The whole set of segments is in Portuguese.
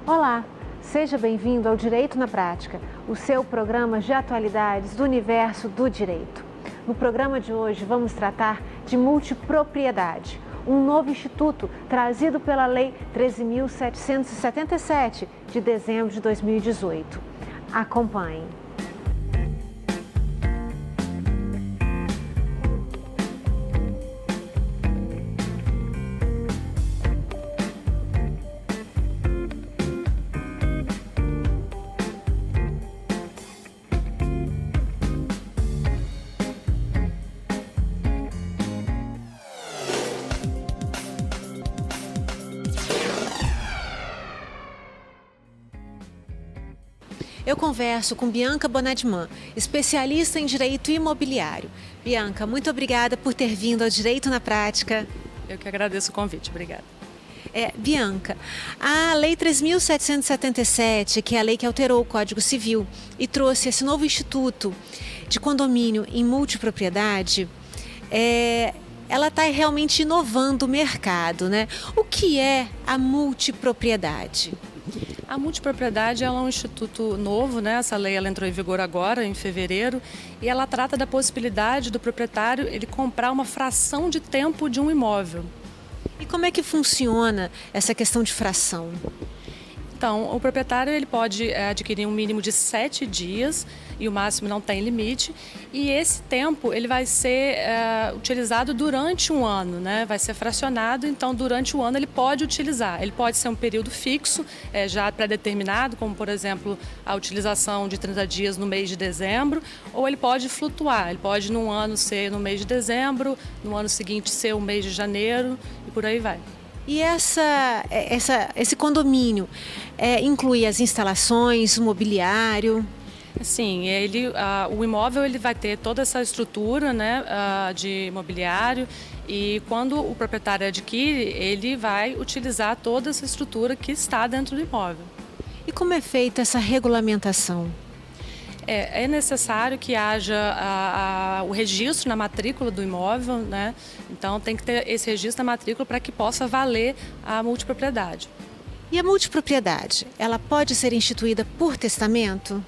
Olá, seja bem-vindo ao Direito na Prática, o seu programa de atualidades do universo do direito. No programa de hoje vamos tratar de multipropriedade, um novo instituto trazido pela Lei 13.777 de dezembro de 2018. Acompanhe. Eu converso com Bianca Bonadman, especialista em direito imobiliário. Bianca, muito obrigada por ter vindo ao Direito na Prática. Eu que agradeço o convite, obrigada. Bianca, a Lei 3.777, que é a lei que alterou o Código Civil e trouxe esse novo instituto de condomínio em multipropriedade, ela está realmente inovando o mercado, né? O que é a multipropriedade? A multipropriedade ela é um instituto novo, né? Essa lei ela entrou em vigor agora, em fevereiro, e ela trata da possibilidade do proprietário ele comprar uma fração de tempo de um imóvel. E como é que funciona essa questão de fração? Então, o proprietário ele pode adquirir um mínimo de 7 dias e o máximo não tem limite. E esse tempo ele vai ser utilizado durante um ano, né? Vai ser fracionado, então durante o ano ele pode utilizar. Ele pode ser um período fixo, já pré-determinado, como por exemplo a utilização de 30 dias no mês de dezembro, ou ele pode flutuar. Ele pode num ano ser no mês de dezembro, no ano seguinte ser o mês de janeiro e por aí vai. E esse condomínio inclui as instalações, o mobiliário? Sim, o imóvel ele vai ter toda essa estrutura, né, de mobiliário, e quando o proprietário adquire, ele vai utilizar toda essa estrutura que está dentro do imóvel. E como é feita essa regulamentação? É necessário que haja o registro na matrícula do imóvel, né? Então tem que ter esse registro na matrícula para que possa valer a multipropriedade. E a multipropriedade, ela pode ser instituída por testamento?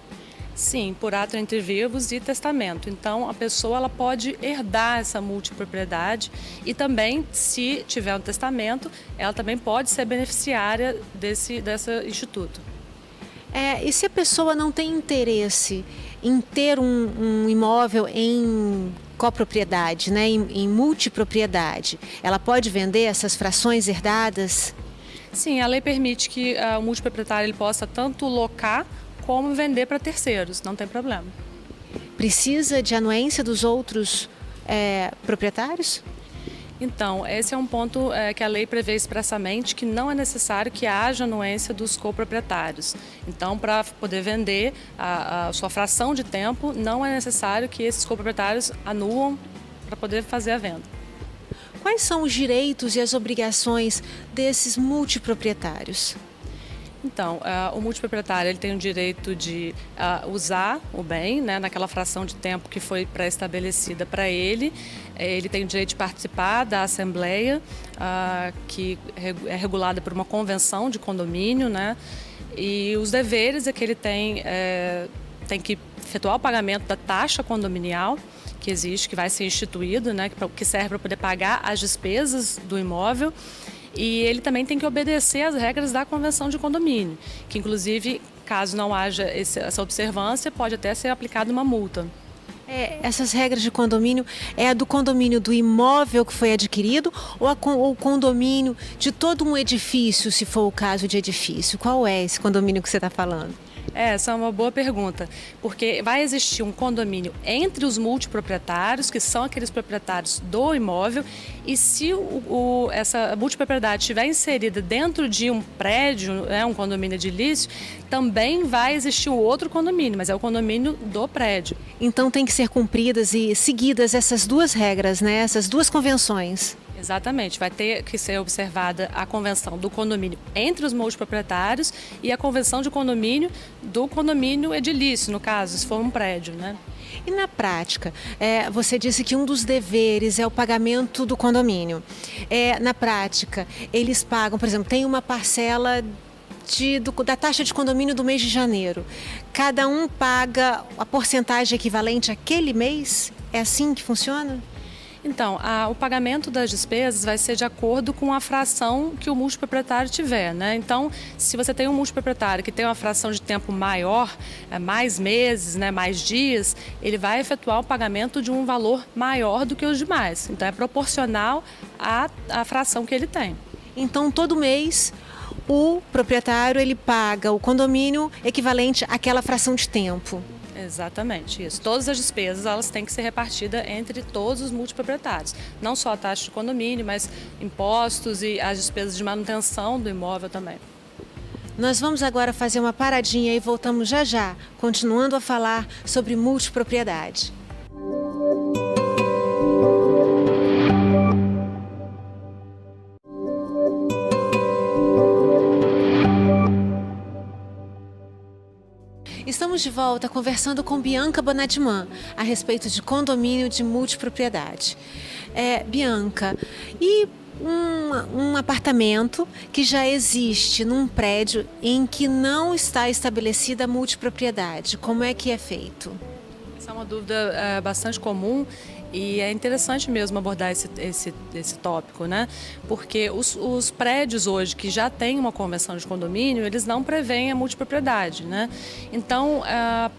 Sim, por ato entre vivos e testamento. Então a pessoa ela pode herdar essa multipropriedade e também, se tiver um testamento, ela também pode ser beneficiária desse instituto. E se a pessoa não tem interesse em ter um imóvel em copropriedade, né, em multipropriedade, ela pode vender essas frações herdadas? Sim, a lei permite que o multiproprietário ele possa tanto locar como vender para terceiros, não tem problema. Precisa de anuência dos outros proprietários? Então, esse é um ponto que a lei prevê expressamente que não é necessário que haja anuência dos coproprietários. Então, para poder vender a sua fração de tempo, não é necessário que esses coproprietários anuam para poder fazer a venda. Quais são os direitos e as obrigações desses multiproprietários? Então, o multiproprietário ele tem o direito de usar o bem, né, naquela fração de tempo que foi pré-estabelecida para ele. Ele tem o direito de participar da assembleia, que é regulada por uma convenção de condomínio, né? E os deveres é que ele tem que efetuar o pagamento da taxa condominial que existe, que vai ser instituído, né, que serve para poder pagar as despesas do imóvel. E ele também tem que obedecer às regras da convenção de condomínio, que inclusive, caso não haja essa observância, pode até ser aplicada uma multa. Essas regras de condomínio é a do condomínio do imóvel que foi adquirido ou o condomínio de todo um edifício, se for o caso de edifício? Qual é esse condomínio que você está falando? Essa é uma boa pergunta, porque vai existir um condomínio entre os multiproprietários, que são aqueles proprietários do imóvel, e se essa multipropriedade estiver inserida dentro de um prédio, um condomínio edilício, também vai existir o outro condomínio, mas é o condomínio do prédio. Então tem que ser cumpridas e seguidas essas duas regras, né? Essas duas convenções. Exatamente, vai ter que ser observada a convenção do condomínio entre os multiproprietários e a convenção de condomínio do condomínio edilício, no caso, se for um prédio, né? E na prática, você disse que um dos deveres é o pagamento do condomínio. Na prática, eles pagam, por exemplo, tem uma parcela da taxa de condomínio do mês de janeiro, cada um paga a porcentagem equivalente àquele mês? É assim que funciona? Então, o pagamento das despesas vai ser de acordo com a fração que o multiproprietário tiver, né? Então, se você tem um multiproprietário que tem uma fração de tempo maior, mais meses, né, mais dias, ele vai efetuar o pagamento de um valor maior do que os demais. Então, é proporcional à fração que ele tem. Então, todo mês, o proprietário ele paga o condomínio equivalente àquela fração de tempo. Exatamente, isso. Todas as despesas elas têm que ser repartidas entre todos os multiproprietários. Não só a taxa de condomínio, mas impostos e as despesas de manutenção do imóvel também. Nós vamos agora fazer uma paradinha e voltamos já já, continuando a falar sobre multipropriedade. Estamos de volta conversando com Bianca Bonadiman a respeito de condomínio de multipropriedade. Bianca, e um apartamento que já existe num prédio em que não está estabelecida a multipropriedade, como é que é feito? Essa é uma dúvida bastante comum e é interessante mesmo abordar esse tópico, né? Porque os prédios hoje que já têm uma convenção de condomínio, eles não prevêem a multipropriedade, né? Então,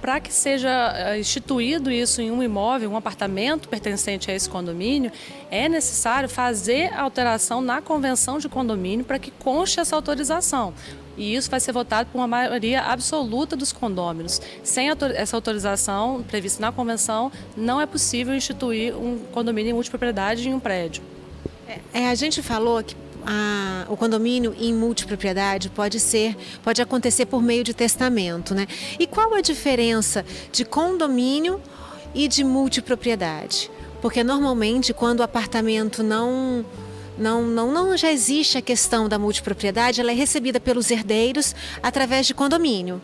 para que seja instituído isso em um imóvel, um apartamento pertencente a esse condomínio, é necessário fazer a alteração na convenção de condomínio para que conste essa autorização. E isso vai ser votado por uma maioria absoluta dos condôminos. Sem essa autorização prevista na convenção, não é possível instituir um condomínio em multipropriedade em um prédio. A gente falou que o condomínio em multipropriedade pode acontecer por meio de testamento, né? E qual a diferença de condomínio e de multipropriedade? Porque normalmente quando o apartamento não já existe a questão da multipropriedade, ela é recebida pelos herdeiros através de condomínio.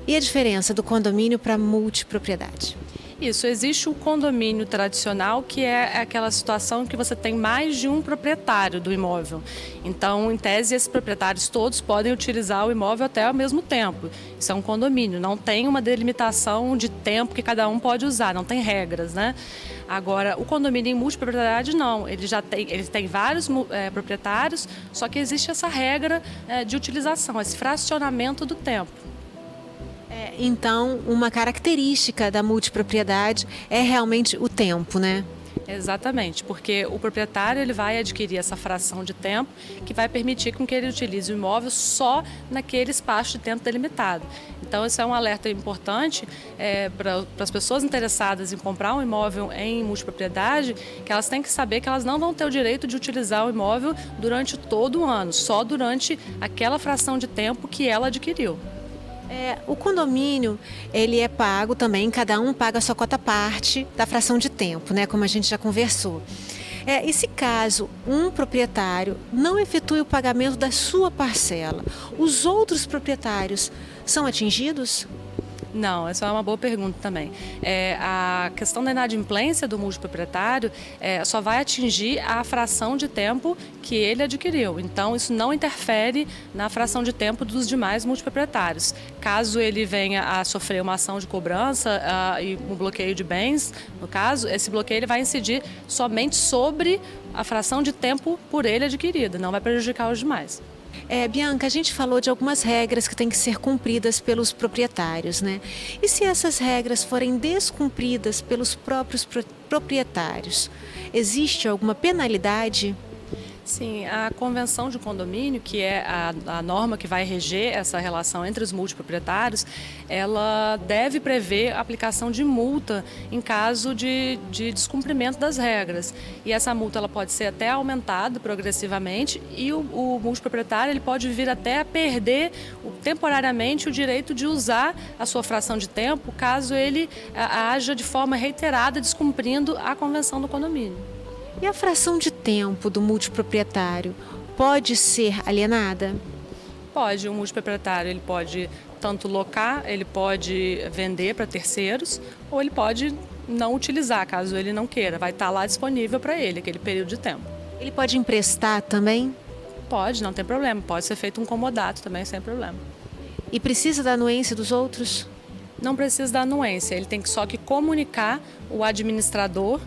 E a diferença do condomínio para a multipropriedade? Isso, existe o condomínio tradicional, que é aquela situação que você tem mais de um proprietário do imóvel. Então, em tese, esses proprietários todos podem utilizar o imóvel até ao mesmo tempo. Isso é um condomínio, não tem uma delimitação de tempo que cada um pode usar, não tem regras, né? Agora, o condomínio em multipropriedade não, ele tem vários proprietários, só que existe essa regra de utilização, esse fracionamento do tempo. Então, uma característica da multipropriedade é realmente o tempo, né? Exatamente, porque o proprietário ele vai adquirir essa fração de tempo que vai permitir com que ele utilize o imóvel só naquele espaço de tempo delimitado. Então, esse é um alerta importante para as pessoas interessadas em comprar um imóvel em multipropriedade, que elas têm que saber que elas não vão ter o direito de utilizar o imóvel durante todo o ano, só durante aquela fração de tempo que ela adquiriu. O condomínio, ele é pago também, cada um paga a sua cota parte da fração de tempo, né? Como a gente já conversou. E se caso um proprietário não efetue o pagamento da sua parcela, os outros proprietários são atingidos? Não, essa é uma boa pergunta também. A questão da inadimplência do multiproprietário só vai atingir a fração de tempo que ele adquiriu. Então, isso não interfere na fração de tempo dos demais multiproprietários. Caso ele venha a sofrer uma ação de cobrança e um bloqueio de bens, no caso, esse bloqueio ele vai incidir somente sobre a fração de tempo por ele adquirida, não vai prejudicar os demais. Bianca, a gente falou de algumas regras que têm que ser cumpridas pelos proprietários, né? E se essas regras forem descumpridas pelos próprios proprietários, existe alguma penalidade? Sim, a convenção de condomínio, que é a norma que vai reger essa relação entre os multiproprietários, ela deve prever a aplicação de multa em caso de descumprimento das regras. E essa multa ela pode ser até aumentada progressivamente e o multiproprietário ele pode vir até a perder temporariamente o direito de usar a sua fração de tempo caso ele haja de forma reiterada descumprindo a convenção do condomínio. E a fração de tempo do multiproprietário pode ser alienada? Pode, o multiproprietário ele pode tanto locar, ele pode vender para terceiros ou ele pode não utilizar, caso ele não queira. Vai estar lá disponível para ele aquele período de tempo. Ele pode emprestar também? Pode, não tem problema. Pode ser feito um comodato também, sem problema. E precisa da anuência dos outros? Não precisa da anuência, ele tem só que comunicar o administrador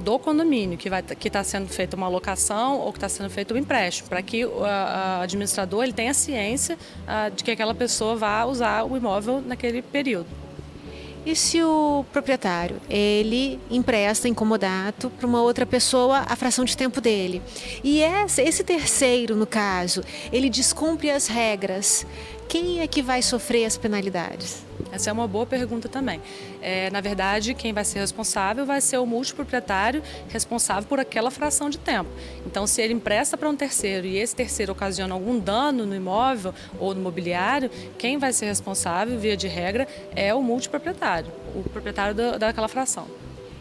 do condomínio, que está sendo feita uma locação ou que está sendo feito um empréstimo, para que o administrador ele tenha ciência de que aquela pessoa vai usar o imóvel naquele período. E se o proprietário, ele empresta em comodato para uma outra pessoa a fração de tempo dele, e esse terceiro, no caso, ele descumpre as regras, quem é que vai sofrer as penalidades? Essa é uma boa pergunta também. Na verdade, quem vai ser responsável vai ser o multiproprietário responsável por aquela fração de tempo. Então, se ele empresta para um terceiro e esse terceiro ocasiona algum dano no imóvel ou no mobiliário, quem vai ser responsável, via de regra, é o multiproprietário, o proprietário daquela fração.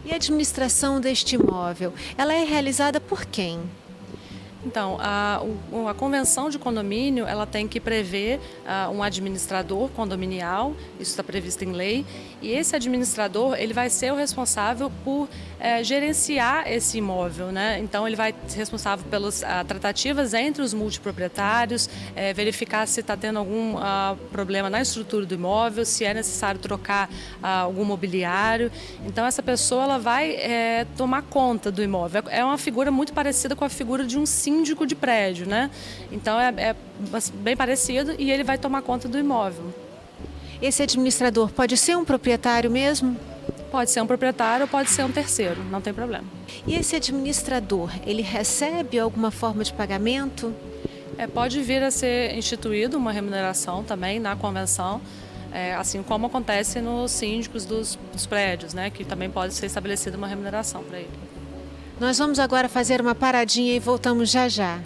E a administração deste imóvel, ela é realizada por quem? Então, a convenção de condomínio, ela tem que prever um administrador condominial, isso está previsto em lei, e esse administrador, ele vai ser o responsável por gerenciar esse imóvel, né? Então, ele vai ser responsável pelas tratativas entre os multiproprietários, verificar se está tendo algum problema na estrutura do imóvel, se é necessário trocar algum mobiliário. Então, essa pessoa, ela vai tomar conta do imóvel. É uma figura muito parecida com a figura de um síndico de prédio, né? Então é bem parecido e ele vai tomar conta do imóvel. Esse administrador pode ser um proprietário mesmo? Pode ser um proprietário ou pode ser um terceiro, não tem problema. E esse administrador, ele recebe alguma forma de pagamento? Pode vir a ser instituído uma remuneração também na convenção, assim como acontece nos síndicos dos prédios, né? Que também pode ser estabelecida uma remuneração para ele. Nós vamos agora fazer uma paradinha e voltamos já já.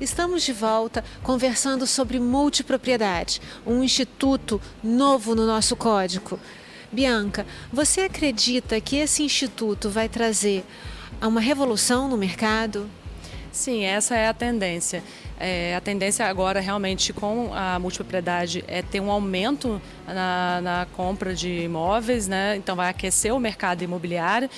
Estamos de volta conversando sobre multipropriedade, um instituto novo no nosso código. Bianca, você acredita que esse instituto vai trazer uma revolução no mercado? Sim, essa é a tendência. A tendência agora realmente com a multipropriedade é ter um aumento na compra de imóveis, né? Então vai aquecer o mercado imobiliário,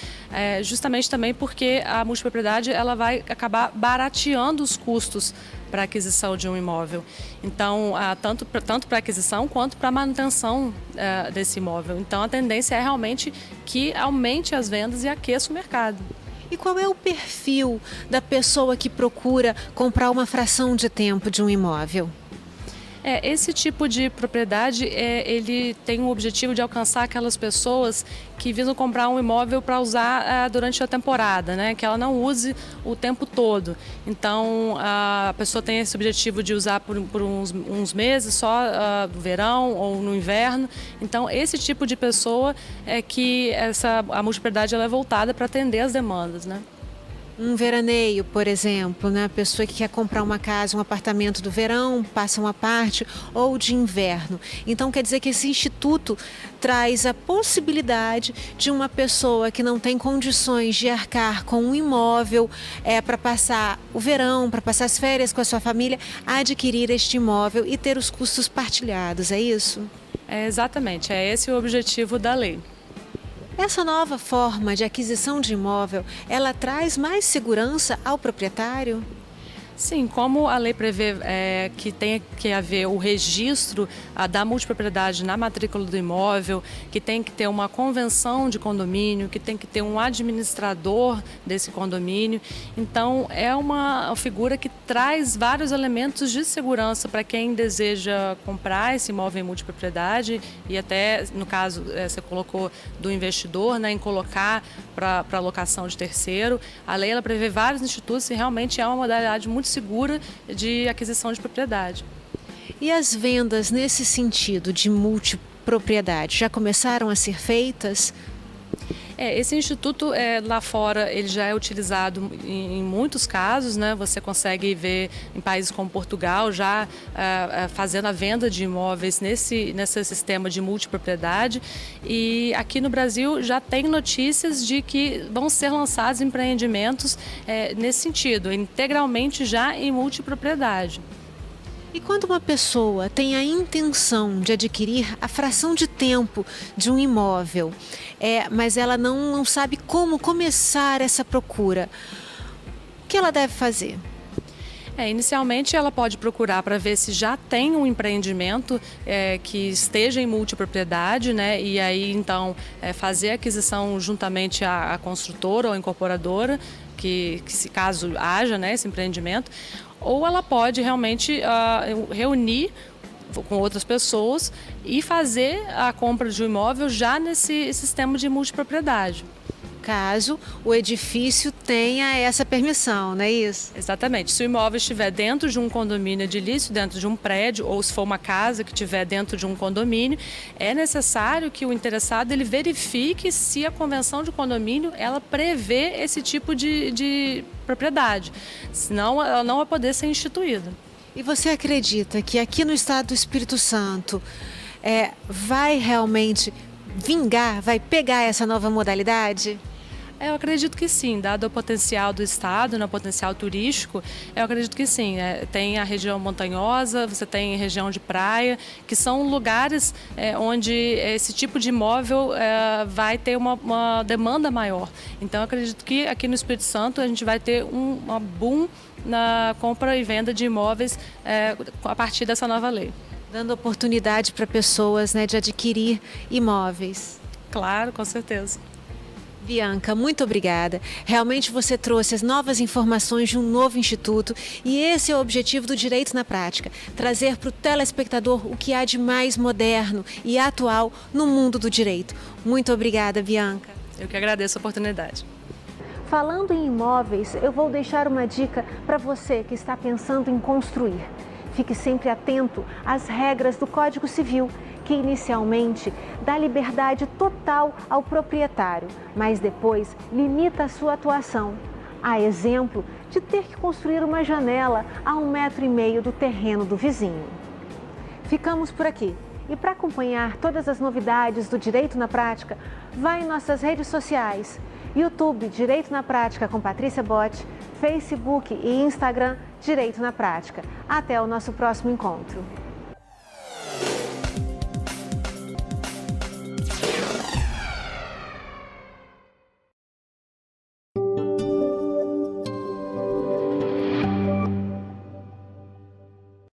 justamente também porque a multipropriedade ela vai acabar barateando os custos para a aquisição de um imóvel. Então, tanto para a aquisição quanto para a manutenção desse imóvel. Então a tendência é realmente que aumente as vendas e aqueça o mercado. E qual é o perfil da pessoa que procura comprar uma fração de tempo de um imóvel? Esse tipo de propriedade, ele tem o objetivo de alcançar aquelas pessoas que visam comprar um imóvel para usar durante a temporada, né? Que ela não use o tempo todo. Então, a pessoa tem esse objetivo de usar por uns meses só no verão ou no inverno. Então, esse tipo de pessoa é que a multipropriedade ela é voltada para atender as demandas, né? Um veraneio, por exemplo, né? A pessoa que quer comprar uma casa, um apartamento do verão, passa uma parte, ou de inverno. Então, quer dizer que esse instituto traz a possibilidade de uma pessoa que não tem condições de arcar com um imóvel para passar o verão, para passar as férias com a sua família, adquirir este imóvel e ter os custos partilhados, é isso? Exatamente, é esse o objetivo da lei. Essa nova forma de aquisição de imóvel, ela traz mais segurança ao proprietário? Sim, como a lei prevê que tem que haver o registro da multipropriedade na matrícula do imóvel, que tem que ter uma convenção de condomínio, que tem que ter um administrador desse condomínio. Então, é uma figura que traz vários elementos de segurança para quem deseja comprar esse imóvel em multipropriedade e até, no caso, você colocou do investidor, né, em colocar para alocação de terceiro. A lei ela prevê vários institutos e realmente é uma modalidade muito segura de aquisição de propriedade. E as vendas nesse sentido de multipropriedade já começaram a ser feitas? Esse instituto lá fora ele já é utilizado em muitos casos, né? Você consegue ver em países como Portugal já fazendo a venda de imóveis nesse sistema de multipropriedade, e aqui no Brasil já tem notícias de que vão ser lançados empreendimentos nesse sentido, integralmente já em multipropriedade. E quando uma pessoa tem a intenção de adquirir a fração de tempo de um imóvel, mas ela não sabe como começar essa procura, o que ela deve fazer? Inicialmente ela pode procurar para ver se já tem um empreendimento que esteja em multipropriedade, né? E aí então fazer a aquisição juntamente à construtora ou incorporadora, que se caso haja, né, esse empreendimento, ou ela pode realmente reunir com outras pessoas e fazer a compra de um imóvel já nesse sistema de multipropriedade. Caso o edifício tenha essa permissão, não é isso? Exatamente. Se o imóvel estiver dentro de um condomínio edilício, dentro de um prédio, ou se for uma casa que estiver dentro de um condomínio, é necessário que o interessado ele verifique se a convenção de condomínio ela prevê esse tipo de propriedade. Senão, ela não vai poder ser instituída. E você acredita que aqui no estado do Espírito Santo vai realmente vingar, vai pegar essa nova modalidade? Eu acredito que sim, dado o potencial do estado, o potencial turístico, eu acredito que sim. Tem a região montanhosa, você tem a região de praia, que são lugares onde esse tipo de imóvel vai ter uma demanda maior. Então, eu acredito que aqui no Espírito Santo a gente vai ter uma boom na compra e venda de imóveis a partir dessa nova lei. Dando oportunidade para pessoas, de adquirir imóveis. Claro, com certeza. Bianca, muito obrigada. Realmente você trouxe as novas informações de um novo instituto e esse é o objetivo do Direito na Prática, trazer para o telespectador o que há de mais moderno e atual no mundo do direito. Muito obrigada, Bianca. Eu que agradeço a oportunidade. Falando em imóveis, eu vou deixar uma dica para você que está pensando em construir. Fique sempre atento às regras do Código Civil, que inicialmente dá liberdade total ao proprietário, mas depois limita a sua atuação. A exemplo de ter que construir uma janela a 1,5 metro do terreno do vizinho. Ficamos por aqui. E para acompanhar todas as novidades do Direito na Prática, vá em nossas redes sociais. YouTube Direito na Prática com Patrícia Botti, Facebook e Instagram Direito na Prática. Até o nosso próximo encontro.